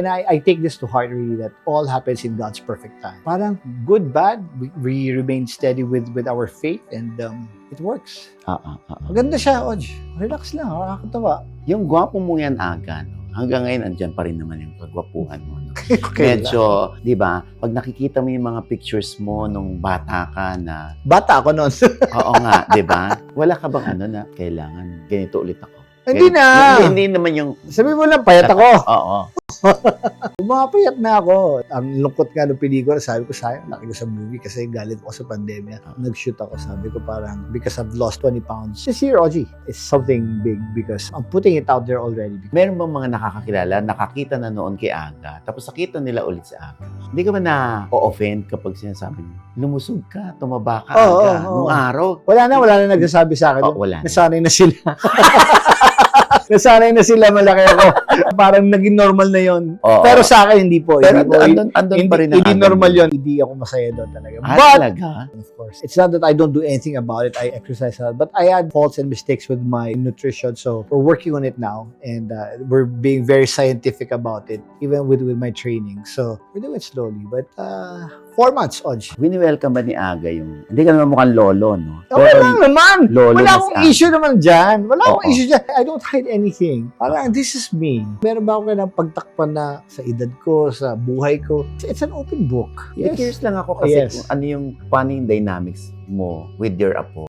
And I take this to heart really, that all happens in God's perfect time. Parang good, bad, we remain steady with our faith, and it works. Maganda siya, Oj. Relax lang, nakakatawa. Yung gwapo mo yan, Aga, no? Hanggang ngayon, andyan pa rin naman yung kagwapuhan mo. No? Okay, Medyo, di ba, pag nakikita mo yung mga pictures mo nung bata ka na, bata ako noon. oo nga, di ba? Wala ka bang ano na, kailangan ganito ulit ako? Hindi na. Hindi naman yung, Sabi mo lang, payat ako. oo. Umapayat na ako. Ang lungkot nga ng pelikula, sabi ko, sayang, laki ko sa movie kasi galit ako sa pandemya. Nag-shoot ako, sabi ko parang, because I've lost 20 pounds. This year, Oji, is something big because I'm putting it out there already. Meron bang mga nakakakilala, nakakita na noon kay Aga, tapos nakita nila ulit si Aga? Hindi ka ba na-offend kapag sinasabi niyo, lumusog ka, tumaba ka, Aga, nung araw? Wala na nagsasabi sa akin. Wala na. Nasanay na sila. Nasanay na sila, malaki ako. Parang naging normal na yon. Pero sa akin, hindi po. Pero Hindi andun pa rin ang hindi Aga normal mo. yon. Hindi ako masaya doon talaga. But, Talaga? of course, it's not that I don't do anything about it. I exercise a lot. But I had faults and mistakes with my nutrition. So we're working on it now. And we're being very scientific about it, even with my training. So we're doing it slowly. But 4 months, Oj. Wini-welcome ba ni Aga yung, hindi ka naman mukhang lolo, no? Okay lang naman. Lolo Wala na akong si Aga. issue naman dyan. Wala akong Oo. issue dyan. I don't hide anything. Parang this is me. Meron ba ako kailangang pagtakpan na sa edad ko, sa buhay ko? It's an open book. Yes. Curious lang ako kasi Yes. kung ano yung, paano yung dynamics mo with your apo.